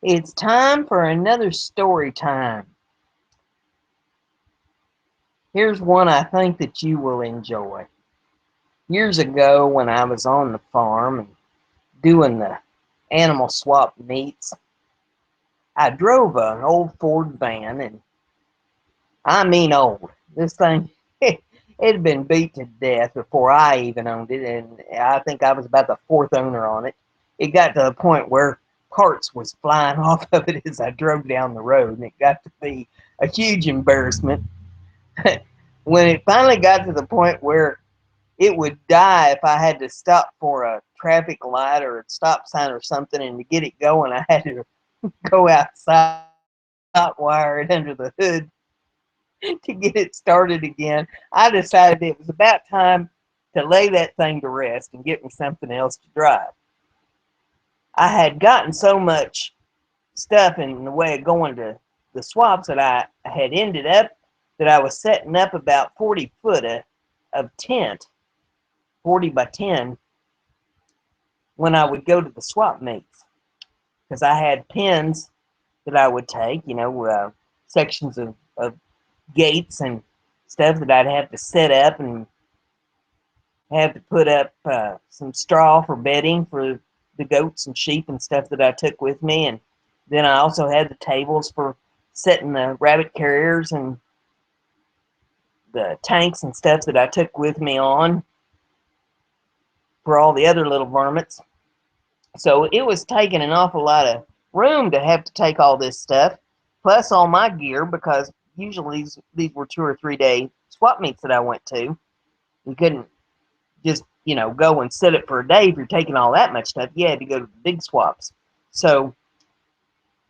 It's time for another story time. Here's one I think that you will enjoy. Years ago, when I was on the farm and doing the animal swap meets, I drove an old Ford van, and I mean old. This thing, it had been beat to death before I even owned it, and I think I was about the fourth owner on it. It got to the point where parts was flying off of it as I drove down the road, and it got to be a huge embarrassment. When it finally got to the point where it would die if I had to stop for a traffic light or a stop sign or something, and to get it going, I had to go outside, hot wire it under the hood to get it started again. I decided it was about time to lay that thing to rest and get me something else to drive. I had gotten so much stuff in the way of going to the swaps that I had ended up that I was setting up about 40 foot of tent, 40 by 10, when I would go to the swap meets, because I had pins that I would take, sections of gates and stuff that I'd have to set up and have to put up some straw for bedding for the goats and sheep and stuff that I took with me. And then I also had the tables for setting the rabbit carriers and the tanks and stuff that I took with me on for all the other little varmints. So it was taking an awful lot of room to have to take all this stuff, plus all my gear, because usually these were 2 or 3 day swap meets that I went to. You couldn't just, go and sit it for a day if you're taking all that much stuff. You had to go to the big swaps. So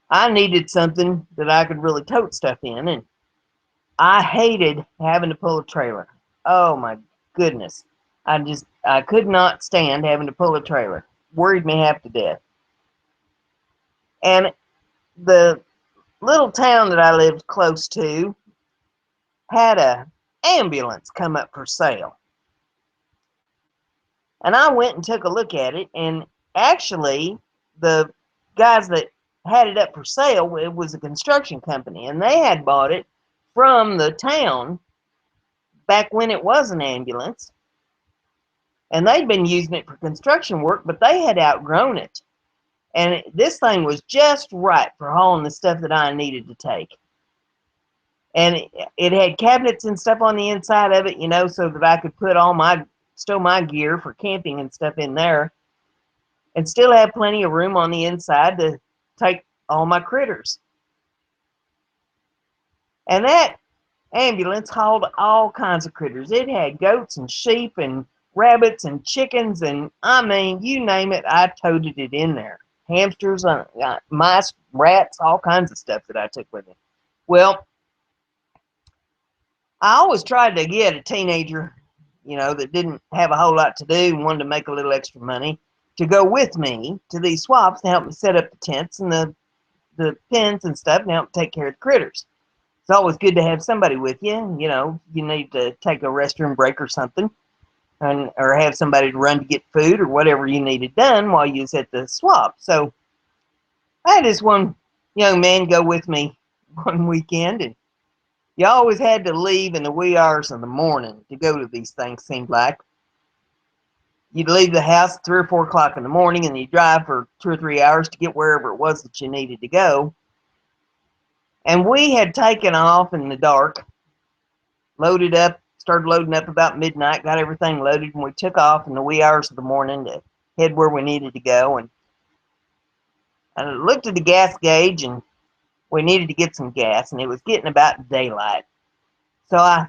I needed something that I could really tote stuff in, and I hated having to pull a trailer. Oh my goodness. I could not stand having to pull a trailer. Worried me half to death. And the little town that I lived close to had a ambulance come up for sale. And I went and took a look at it, and actually the guys that had it up for sale, it was a construction company, and they had bought it from the town back when it was an ambulance, and they'd been using it for construction work, but they had outgrown it. And this thing was just right for hauling the stuff that I needed to take. And it had cabinets and stuff on the inside of it, so that I could put stow my gear for camping and stuff in there, and still have plenty of room on the inside to take all my critters. And that ambulance hauled all kinds of critters. It had goats and sheep and rabbits and chickens, and I mean, you name it, I toted it in there. Hamsters, mice, rats, all kinds of stuff that I took with me. Well, I always tried to get a teenager, that didn't have a whole lot to do and wanted to make a little extra money, to go with me to these swaps to help me set up the tents and the pens and stuff and help take care of the critters. It's always good to have somebody with you. You need to take a restroom break or something, or have somebody to run to get food or whatever you needed done while you was at the swap. So I had this one young man go with me one weekend, and you always had to leave in the wee hours of the morning to go to these things, seemed like. You'd leave the house at 3 or 4 o'clock in the morning, and you'd drive for 2 or 3 hours to get wherever it was that you needed to go. And we had taken off in the dark, started loading up about midnight, got everything loaded, and we took off in the wee hours of the morning to head where we needed to go. And I looked at the gas gauge, and we needed to get some gas, and it was getting about daylight. So I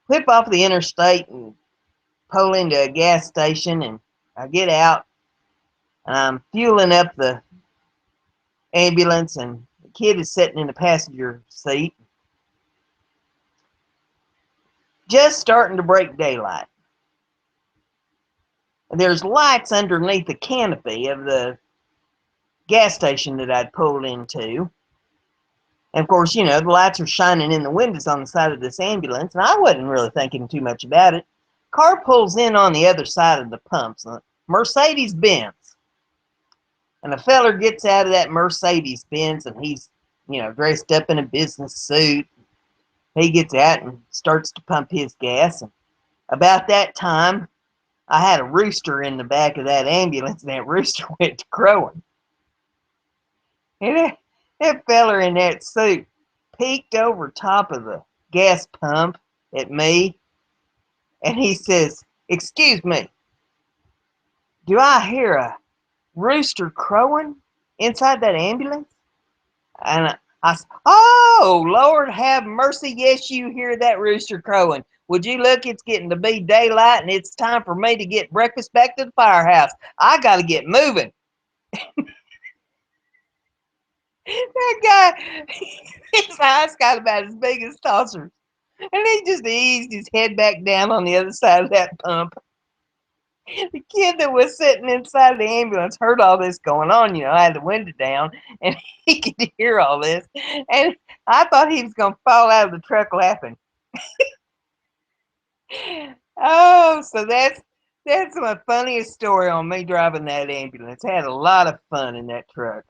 whip off the interstate and pull into a gas station, and I get out, and I'm fueling up the ambulance, and the kid is sitting in the passenger seat, just starting to break daylight. And there's lights underneath the canopy of the gas station that I'd pulled into. And of course, the lights are shining in the windows on the side of this ambulance, and I wasn't really thinking too much about it. Car pulls in on the other side of the pumps, a Mercedes Benz. And the feller gets out of that Mercedes Benz and he's, dressed up in a business suit. He gets out and starts to pump his gas. And about that time, I had a rooster in the back of that ambulance, and that rooster went to crowing. And that feller in that suit peeked over top of the gas pump at me, and he says, "Excuse me, do I hear a rooster crowing inside that ambulance?" And I said, "Oh, Lord have mercy. Yes, you hear that rooster crowing. Would you look? It's getting to be daylight and it's time for me to get breakfast back to the firehouse. I got to get moving." That guy, his eyes got about as big as saucers. And he just eased his head back down on the other side of that pump. The kid that was sitting inside the ambulance heard all this going on. I had the window down and he could hear all this. And I thought he was going to fall out of the truck laughing. Oh, so that's my funniest story on me driving that ambulance. I had a lot of fun in that truck.